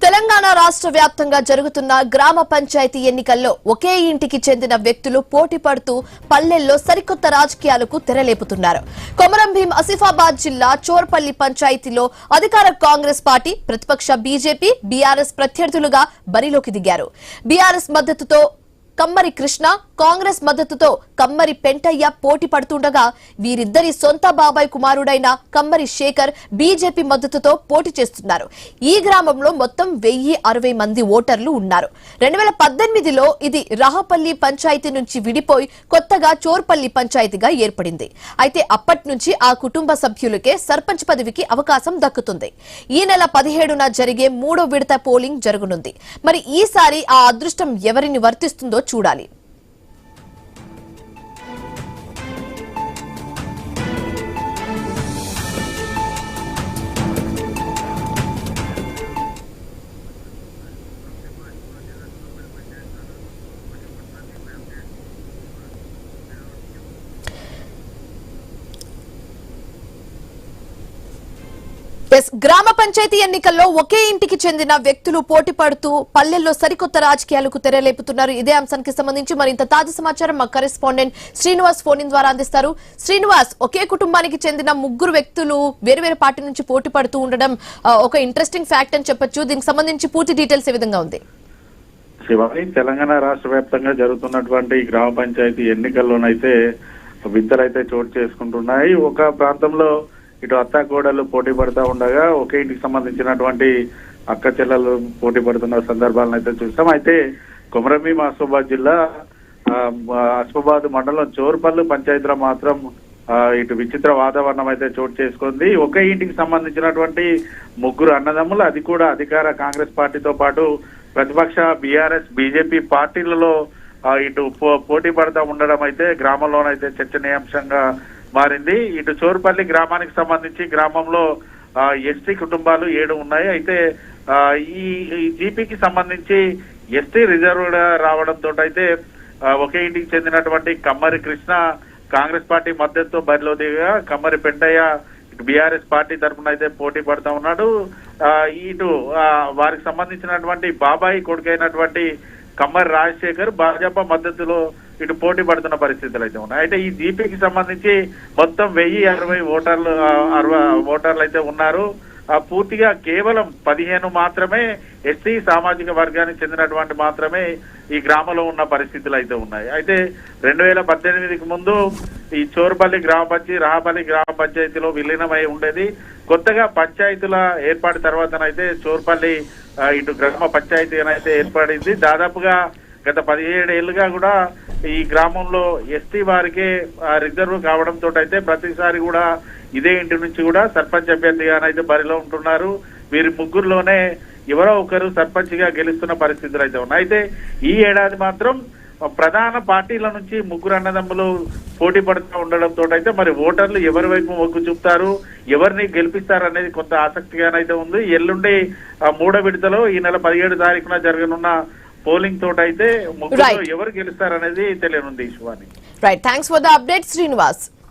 తెలంగాణ రాష్ట్ర వ్యాప్తంగా జరుగుతున్న గ్రామ పంచాయతీ ఎన్నికల్లో ఒకే ఇంటికి చెందిన వ్యక్తులు పోటీ పడుతూ పల్లెల్లో సరికొత్త రాజకీయాలకు తెరలేపుతున్నారు. కొమరంభీం ఆసిఫాబాద్ జిల్లా చోర్పల్లి పంచాయతీలో అధికార కాంగ్రెస్ పార్టీ, ప్రతిపక్ష బీజేపీ, బీఆర్ఎస్ ప్రత్యర్థులుగా బరిలోకి దిగారు. బీఆర్ఎస్ మద్దతుతో కమ్మరి కృష్ణ, కాంగ్రెస్ మద్దతుతో కమ్మరి పెంటయ్య పోటీ పడుతుండగా వీరిద్దరి సొంత బాబాయ్ కుమారుడైన కమ్మరి శేఖర్ బీజేపీ మద్దతుతో పోటీ చేస్తున్నారు. ఈ గ్రామంలో మొత్తం 1060 మంది ఓటర్లు ఉన్నారు. 2018లో ఇది రాహపల్లి పంచాయతీ నుంచి విడిపోయి కొత్తగా చోర్పల్లి పంచాయతీగా ఏర్పడింది. అయితే అప్పటి నుంచి ఆ కుటుంబ సభ్యులకే సర్పంచ్ పదవికి అవకాశం దక్కుతుంది. ఈ నెల 17న జరిగే 3వ విడత పోలింగ్ జరగనుంది. మరి ఈసారి ఆ అదృష్టం ఎవరిని వర్తిస్తుందో చూడాలి. గ్రామ పంచాయతీ ఎన్నికల్లో ఒకే ఇంటికి చెందిన వ్యక్తులు పోటీ పడుతూ పల్లెల్లో సరికొత్త రాజకీయాలకు తెరలేపుతున్నారు. ఇదే అంశానికి సంబంధించి మరింత తాజా సమాచారం మా కరెస్పాండెంట్ శ్రీనివాస్ ఫోన్ ఇన్ ద్వారా అందిస్తారు. శ్రీనివాస్, ఒకే కుటుంబానికి చెందిన ముగ్గురు వ్యక్తులు వేరు పార్టీ నుంచి పోటీ పడుతూ ఉండడం ఒక ఇంట్రెస్టింగ్ ఫ్యాక్ట్ అని చెప్పొచ్చు. దీనికి సంబంధించి పూర్తి డీటెయిల్స్ ఏ విధంగా ఉంది? శివాని, తెలంగాణ రాష్ట్ర వ్యాప్తంగా జరుగుతున్నటువంటి గ్రామ పంచాయతీ ఎన్నికల్లోనైతే వింతలైతే చోటు చేసుకుంటున్నాయి. ఒక ప్రాంతంలో ఇటు అత్త కోడలు పోటీ పడుతూ ఉండగా ఒకే ఇంటికి సంబంధించినటువంటి అక్క చెల్లెలు పోటీ పడుతున్న సందర్భాలను అయితే చూస్తాం. అయితే కొమరంభీం ఆసిఫాబాద్ జిల్లా ఆసిఫాబాద్ మండలం చోర్పల్లి పంచాయతీలో మాత్రం ఇటు విచిత్ర వాతావరణం అయితే చోటు చేసుకుంది. ఒకే ఇంటికి సంబంధించినటువంటి ముగ్గురు అన్నదమ్ములు, అది కూడా అధికార కాంగ్రెస్ పార్టీతో పాటు ప్రతిపక్ష బీఆర్ఎస్ బీజేపీ పార్టీలలో ఇటు పోటీ పడుతూ ఉండడం అయితే గ్రామంలోనైతే చర్చనీయాంశంగా మారింది. ఇటు చోర్పల్లి గ్రామానికి సంబంధించి గ్రామంలో ఎస్టీ కుటుంబాలు 7 ఉన్నాయి. అయితే ఈ జీపీకి సంబంధించి ఎస్టీ రిజర్వ్ రావడంతో అయితే ఒకే ఇంటికి చెందినటువంటి కమ్మరి కృష్ణ కాంగ్రెస్ పార్టీ మద్దతుతో బరిలో దిగా కమ్మరి పెంటయ్య బీఆర్ఎస్ పార్టీ తరఫున అయితే పోటీ పడుతూ ఉన్నాడు. ఇటు వారికి సంబంధించినటువంటి బాబాయి కొడుకైనటువంటి కమ్మరి రాజశేఖర్ భాజపా మద్దతులో ఇటు పోటీ పడుతున్న పరిస్థితులు అయితే ఉన్నాయి. అయితే ఈ జీపీకి సంబంధించి మొత్తం 1060 ఓటర్లు అయితే ఉన్నారు. పూర్తిగా కేవలం 15 మాత్రమే ఎస్సీ సామాజిక వర్గానికి చెందినటువంటి మాత్రమే ఈ గ్రామంలో ఉన్న పరిస్థితులు అయితే ఉన్నాయి. అయితే 2018కి ముందు ఈ చోర్పల్లి గ్రామ పంచాయతీ రాహపల్లి గ్రామ పంచాయతీలో విలీనమై ఉండేది. కొత్తగా పంచాయతీల ఏర్పాటు తర్వాతనైతే చోర్పల్లి ఇటు గ్రామ పంచాయతీ అయితే ఏర్పడింది. దాదాపుగా గత 17 ఏళ్లుగా కూడా ఈ గ్రామంలో ఎస్టీ వారికే రిజర్వ్ కావడంతో అయితే ప్రతిసారి కూడా ఇదే ఇంటి నుంచి కూడా సర్పంచ్ అభ్యర్థిగానైతే బరిలో ఉంటున్నారు. వీరి ముగ్గురులోనే ఎవరో ఒకరు సర్పంచ్ గా గెలుస్తున్న పరిస్థితులు అయితే ఉన్నాయి. అయితే ఈ ఏడాది మాత్రం ప్రధాన పార్టీల నుంచి ముగ్గురు అన్నదమ్ములు పోటీ పడుతూ ఉండడంతో అయితే మరి ఓటర్లు ఎవరి వైపు మొగ్గు చూపుతారు, ఎవరిని గెలిపిస్తారు అనేది కొంత ఆసక్తిగానైతే ఉంది. ఎల్లుండి 3వ విడతలో ఈ నెల 17 తారీఖున జరగనున్న పోలింగ్ తోట అయితే ముగ్గురు ఎవరు గెలుస్తారనేది తెలియనుంది. Shivani, right, thanks for the update Srinivas.